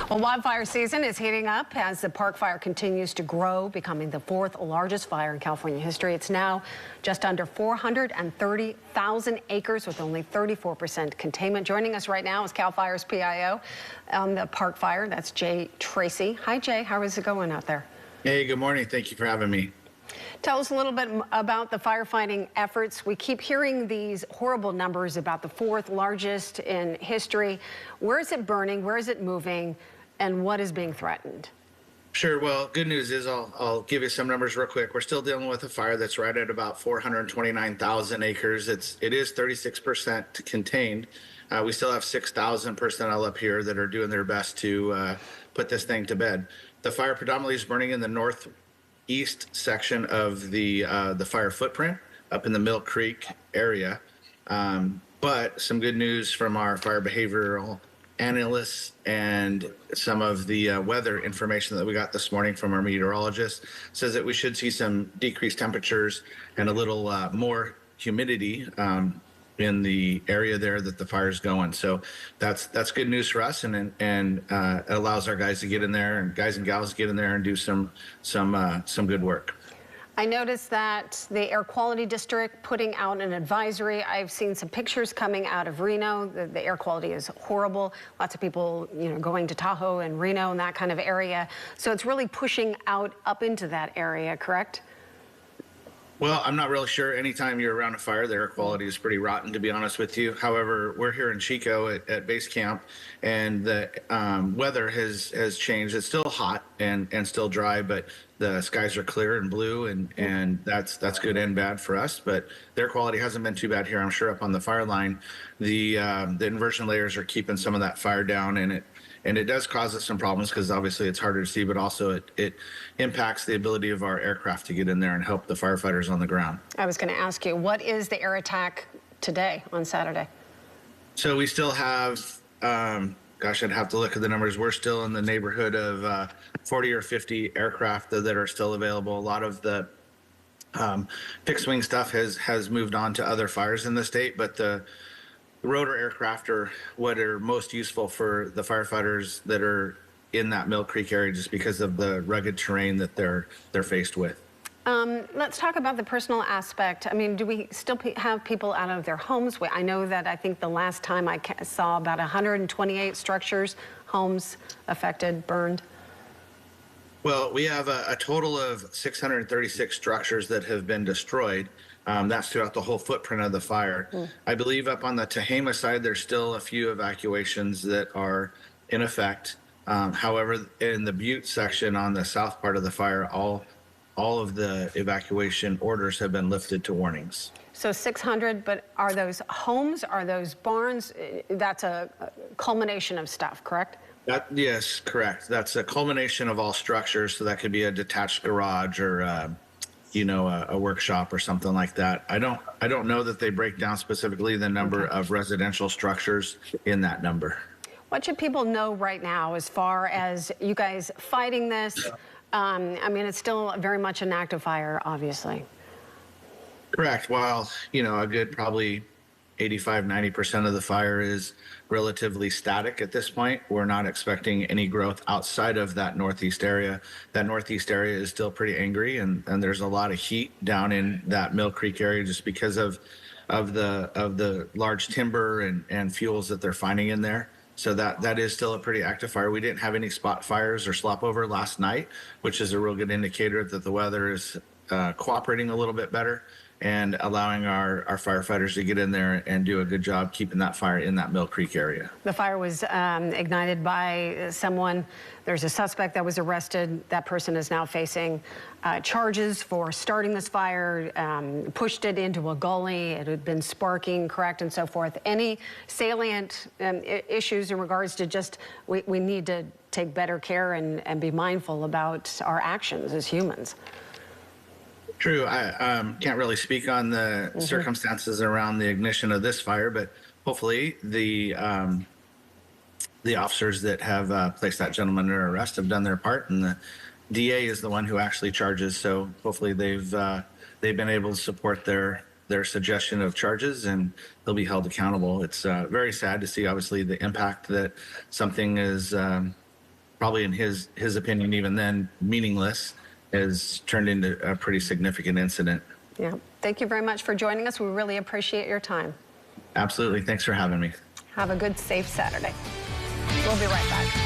Well, wildfire season is heating up as the Park Fire continues to grow, becoming the fourth largest fire in California history. It's now just under 430,000 acres with only 34% containment. Joining us right now is CalFire's PIO on the Park Fire. That's Jay Tracy. Hi, Jay. How is it going out there? Hey, good morning. Thank you for having me. Tell us a little bit about the firefighting efforts. We keep hearing these horrible numbers about the fourth largest in history. Where is it burning? Where is it moving? And what is being threatened? Sure. Well, good news is I'll give you some numbers real quick. We're still dealing with a fire that's right at about 429,000 acres. It is 36% contained. We still have 6,000 personnel up here that are doing their best to put this thing to bed. The fire predominantly is burning in the northeast section of the fire footprint up in the Mill Creek area. But some good news from our fire behavioral analysts and some of the weather information that we got this morning from our meteorologist says that we should see some decreased temperatures and a little more humidity in the area there that the fire's going. So that's good news for us, and allows our guys to get in there, and guys and gals to get in there and do some good work. I noticed that the Air Quality District putting out an advisory. I've seen some pictures coming out of Reno. The air quality is horrible. Lots of people, going to Tahoe and Reno and that kind of area. So it's really pushing out up into that area, correct? Well, I'm not really sure. Anytime you're around a fire, the air quality is pretty rotten, to be honest with you. However, we're here in Chico at base camp, and the weather has changed. It's still hot and still dry, but the skies are clear and blue, and that's good and bad for us. But the air quality hasn't been too bad here. I'm sure up on the fire line, the inversion layers are keeping some of that fire down, and it does cause us some problems because obviously it's harder to see, but also it impacts the ability of our aircraft to get in there and help the firefighters on the ground. I was going to ask you, what is the air attack today on Saturday? So we still have, gosh, I'd have to look at the numbers. We're still in the neighborhood of 40 or 50 aircraft that are still available. A lot of the fixed wing stuff has moved on to other fires in the state, but the rotor aircraft are what are most useful for the firefighters that are in that Mill Creek area, just because of the rugged terrain that they're faced with. Let's talk about the personal aspect. I mean, do we still have people out of their homes? I know that I think the last time I saw about 128 structures, homes affected, burned. Well, we have a total of 636 structures that have been destroyed. That's throughout the whole footprint of the fire. I believe up on the Tehama side, there's still a few evacuations that are in effect. However, in the Butte section on the south part of the fire, all of the evacuation orders have been lifted to warnings. So 600, but are those homes? Are those barns? That's a culmination of stuff, correct? Yes, correct. That's a culmination of all structures. So that could be a detached garage or a workshop or something like that. I don't know that they break down specifically the number of residential structures in that number. What should people know right now as far as you guys fighting this? I mean, it's still very much an active fire, obviously. Correct. While, a good probably 85–90% of the fire is relatively static at this point. We're not expecting any growth outside of that northeast area. That northeast area is still pretty angry, and there's a lot of heat down in that Mill Creek area just because of the large timber and fuels that they're finding in there. So that is still a pretty active fire. We didn't have any spot fires or slop over last night, which is a real good indicator that the weather is cooperating a little bit better and allowing our firefighters to get in there and do a good job keeping that fire in that Mill Creek area. The fire was ignited by someone. There's a suspect that was arrested. That person is now facing charges for starting this fire, pushed it into a gully. It had been sparking, correct, and so forth. Any salient issues in regards to just we need to take better care and be mindful about our actions as humans? True. I can't really speak on the circumstances around the ignition of this fire, but hopefully the officers that have placed that gentleman under arrest have done their part, and the DA is the one who actually charges. So hopefully they've been able to support their suggestion of charges, and they'll be held accountable. It's very sad to see, obviously, the impact that something as probably in his opinion, even then, meaningless, has turned into a pretty significant incident. Yeah. Thank you very much for joining us. We really appreciate your time. Absolutely. Thanks for having me. Have a good, safe Saturday. We'll be right back.